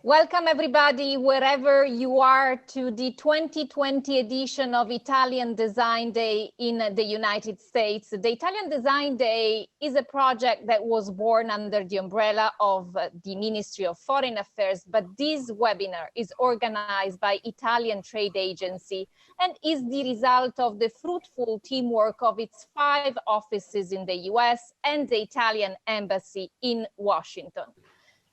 Welcome everybody, wherever you are, to the 2020 edition of Italian Design Day in the United States. The Italian Design Day is a project that was born under the umbrella of the Ministry of Foreign Affairs, but this webinar is organized by Italian Trade Agency and is the result of the fruitful teamwork of its 5 offices in the US and the Italian Embassy in Washington.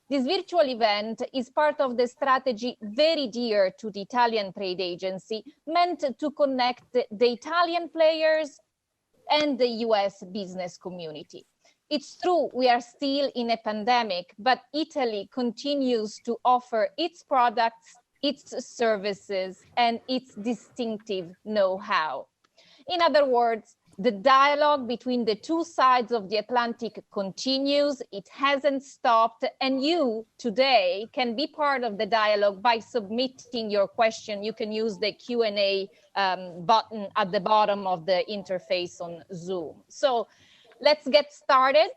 This virtual event is part of the strategy very dear to the Italian Trade Agency, meant to connect the Italian players and the US business community. It's true, we are still in a pandemic, but Italy continues to offer its products, its services, and its distinctive know-how. In other words, the dialogue between the two sides of the Atlantic continues, it hasn't stopped, and you today can be part of the dialogue by submitting your question. You can use the Q&A button at the bottom of the interface on Zoom. So let's get started.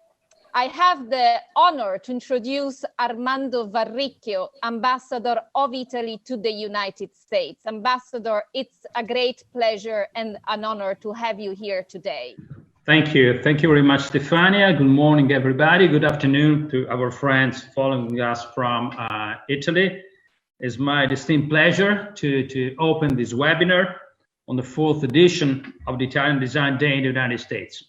I have the honor to introduce Armando Varricchio, Ambassador of Italy to the United States. Ambassador, it's a great pleasure and an honor to have you here today. Thank you. Thank you very much, Stefania. Good morning, everybody. Good afternoon to our friends following us from Italy. It's my distinct pleasure to open this webinar on the 4th edition of the Italian Design Day in the United States.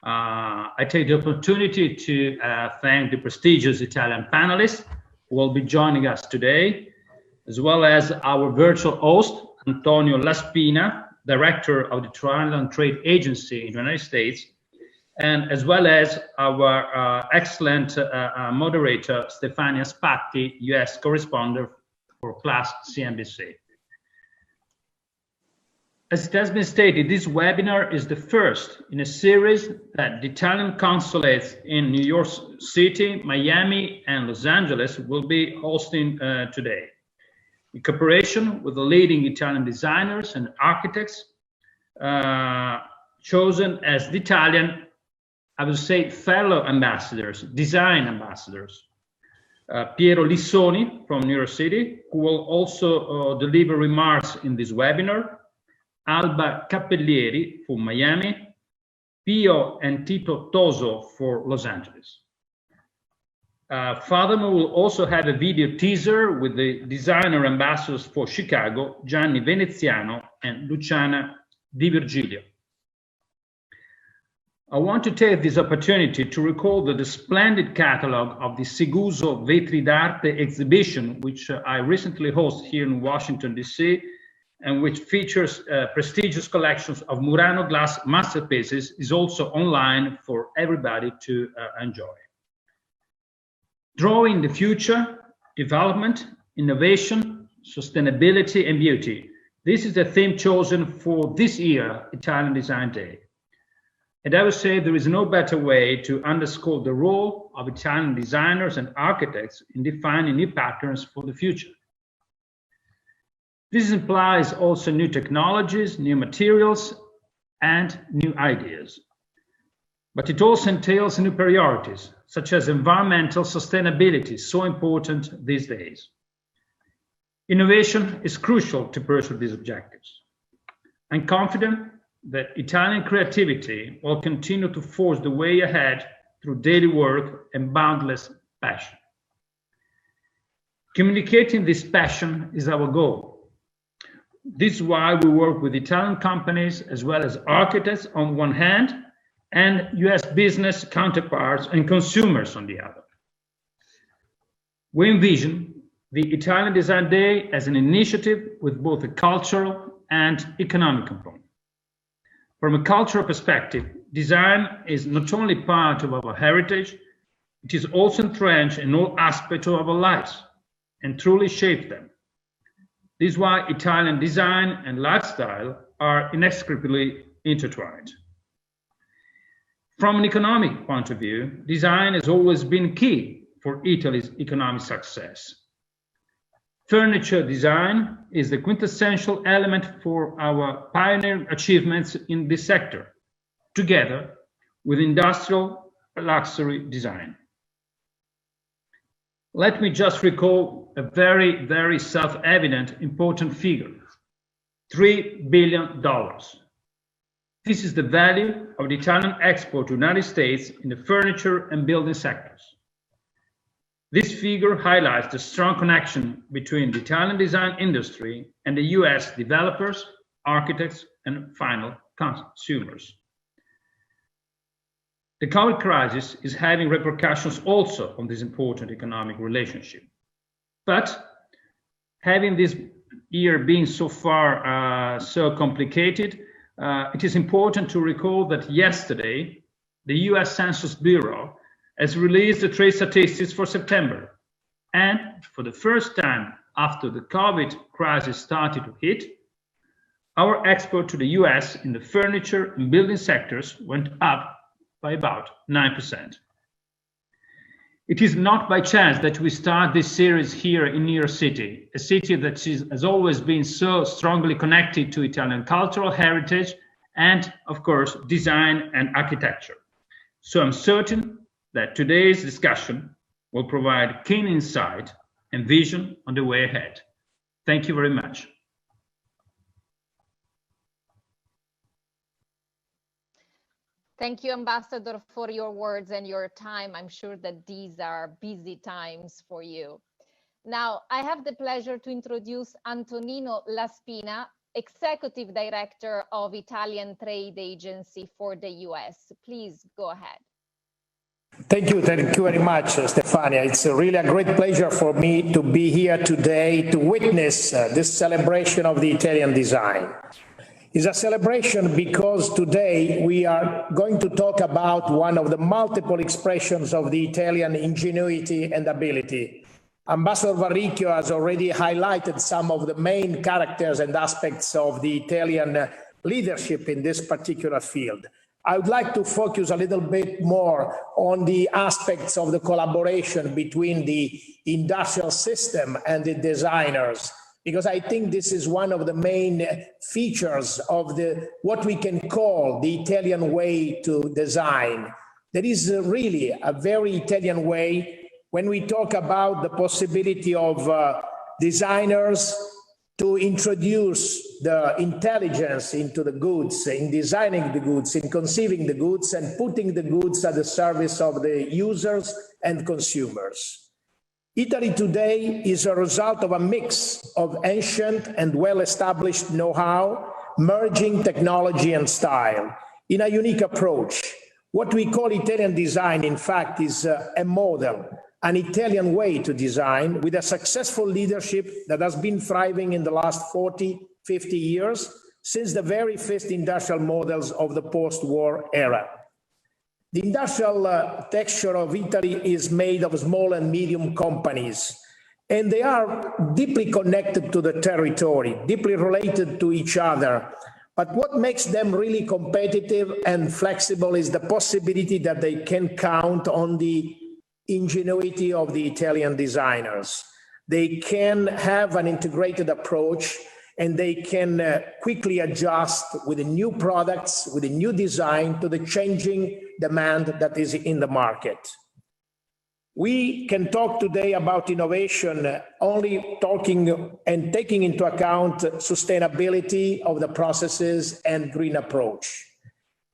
I take the opportunity to thank the prestigious Italian panelists who will be joining us today, as well as our virtual host, Antonio Laspina, Director of the Triathlon Trade Agency in the United States, and as well as our excellent moderator, Stefania Spatti, US correspondent for Class CNBC. As it has been stated, this webinar is the first in a series that the Italian consulates in New York City, Miami, and Los Angeles will be hosting today. In cooperation with the leading Italian designers and architects chosen as the Italian, I would say, fellow ambassadors, design ambassadors. Piero Lissoni from New York City, who will also deliver remarks in this webinar. Alba Cappellieri for Miami, Pio and Tito Toso for Los Angeles. Furthermore, we'll also have a video teaser with the designer ambassadors for Chicago, Gianni Veneziano and Luciana Di Virgilio. I want to take this opportunity to recall the splendid catalog of the Siguso Vetri d'Arte exhibition, which I recently hosted here in Washington, D.C., and which features prestigious collections of Murano glass masterpieces, is also online for everybody to enjoy. Drawing the future, development, innovation, sustainability, and beauty. This is the theme chosen for this year, Italian Design Day. And I would say there is no better way to underscore the role of Italian designers and architects in defining new patterns for the future. This implies also new technologies, new materials, and new ideas. But it also entails new priorities, such as environmental sustainability, so important these days. Innovation is crucial to pursue these objectives. I'm confident that Italian creativity will continue to forge the way ahead through daily work and boundless passion. Communicating this passion is our goal. This is why we work with Italian companies as well as architects on one hand and US business counterparts and consumers on the other. We envision the Italian Design Day as an initiative with both a cultural and economic component. From a cultural perspective, design is not only part of our heritage, it is also entrenched in all aspects of our lives and truly shapes them. This is why Italian design and lifestyle are inextricably intertwined. From an economic point of view, design has always been key for Italy's economic success. Furniture design is the quintessential element for our pioneering achievements in this sector, together with industrial luxury design. Let me just recall a very, very self-evident important figure: $3 billion. This is the value of the Italian export to the United States in the furniture and building sectors. This figure highlights the strong connection between the Italian design industry and the US developers, architects, and final consumers. The COVID crisis is having repercussions also on this important economic relationship. But having this year being so far so complicated, it is important to recall that yesterday, the US Census Bureau has released the trade statistics for September. And for the first time after the COVID crisis started to hit, our export to the US in the furniture and building sectors went up by about 9%. It is not by chance that we start this series here in New York City, a city that has always been so strongly connected to Italian cultural heritage and, of course, design and architecture. So I'm certain that today's discussion will provide keen insight and vision on the way ahead. Thank you very much. Thank you, Ambassador, for your words and your time. I'm sure that these are busy times for you. Now, I have the pleasure to introduce Antonino Laspina, Executive Director of Italian Trade Agency for the US. Please go ahead. Thank you very much, Stefania. It's really a great pleasure for me to be here today to witness this celebration of the Italian design. It's a celebration because today we are going to talk about one of the multiple expressions of the Italian ingenuity and ability. Ambassador Varricchio has already highlighted some of the main characters and aspects of the Italian leadership in this particular field. I would like to focus a little bit more on the aspects of the collaboration between the industrial system and the designers, because I think this is one of the main features of what we can call the Italian way to design. There is really a very Italian way when we talk about the possibility of designers to introduce the intelligence into the goods, in designing the goods, in conceiving the goods, and putting the goods at the service of the users and consumers. Italy today is a result of a mix of ancient and well-established know-how, merging technology and style in a unique approach. What we call Italian design, in fact, is a model, an Italian way to design with a successful leadership that has been thriving in the last 40, 50 years since the very first industrial models of the post-war era. The industrial texture of Italy is made of small and medium companies, and they are deeply connected to the territory, deeply related to each other. But what makes them really competitive and flexible is the possibility that they can count on the ingenuity of the Italian designers. They can have an integrated approach, and they can quickly adjust with the new products, with the new design to the changing demand that is in the market. We can talk today about innovation only talking and taking into account sustainability of the processes and green approach.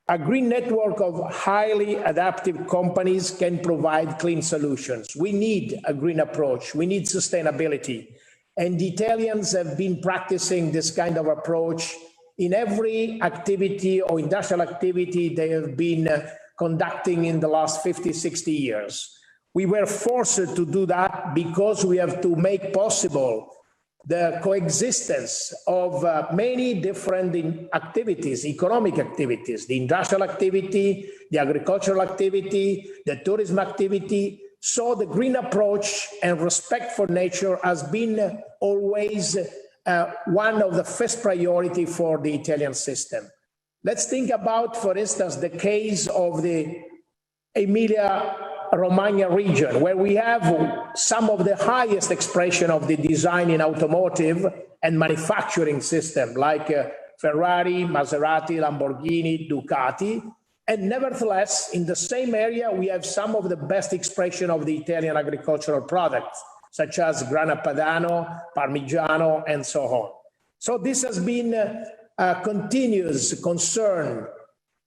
A green network of highly adaptive companies can provide clean solutions. We need a green approach. We need sustainability. And the Italians have been practicing this kind of approach in every activity or industrial activity they have been conducting in the last 50, 60 years. We were forced to do that because we have to make possible the coexistence of many different activities, economic activities, the industrial activity, the agricultural activity, the tourism activity. So the green approach and respect for nature has been always one of the first priority for the Italian system. Let's think about, for instance, the case of the Emilia-Romagna region, where we have some of the highest expression of the design in automotive and manufacturing system, like Ferrari, Maserati, Lamborghini, Ducati. And nevertheless, in the same area, we have some of the best expression of the Italian agricultural products, such as Grana Padano, Parmigiano, and so on. So this has been a continuous concern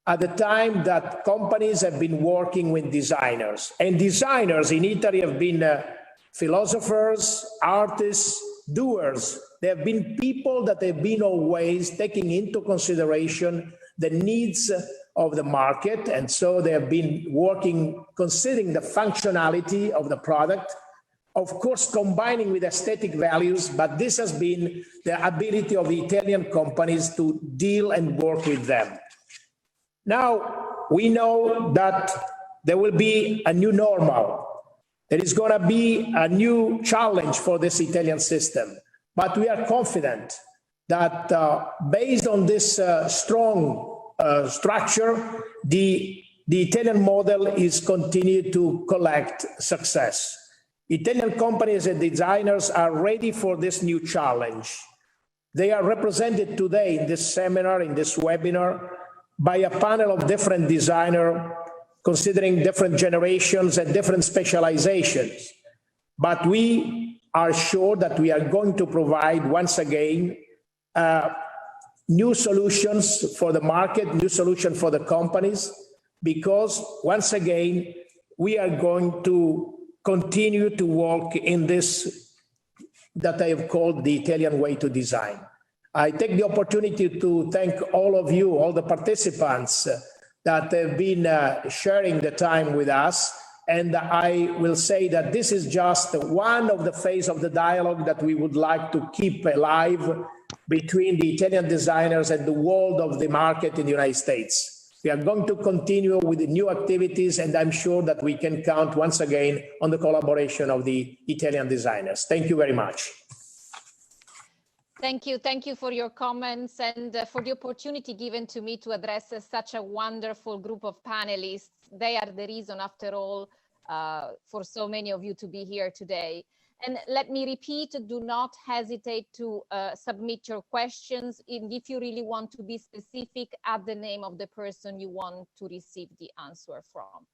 at the time that companies have been working with designers. And designers in Italy have been philosophers, artists, doers. They have been people that have been always taking into consideration the needs of the market. And so they have been working, considering the functionality of the product, of course, combining with aesthetic values, but this has been the ability of Italian companies to deal and work with them. Now, we know that there will be a new normal. There is going to be a new challenge for this Italian system, but we are confident that based on this strong structure, the Italian model is continued to collect success. Italian companies and designers are ready for this new challenge. They are represented today in this seminar, in this webinar, by a panel of different designers considering different generations and different specializations. But we are sure that we are going to provide, once again, new solutions for the market, new solutions for the companies, because once again, we are going to continue to work in this that I have called the Italian way to design. I take the opportunity to thank all of you, all the participants that have been sharing the time with us. And I will say that this is just one of the phases of the dialogue that we would like to keep alive between the Italian designers and the world of the market in the United States. We are going to continue with the new activities, and I'm sure that we can count once again on the collaboration of the Italian designers. Thank you very much. Thank you. Thank you for your comments and for the opportunity given to me to address such a wonderful group of panelists. They are the reason, after all, for so many of you to be here today. And let me repeat, do not hesitate to submit your questions. And if you really want to be specific, add the name of the person you want to receive the answer from.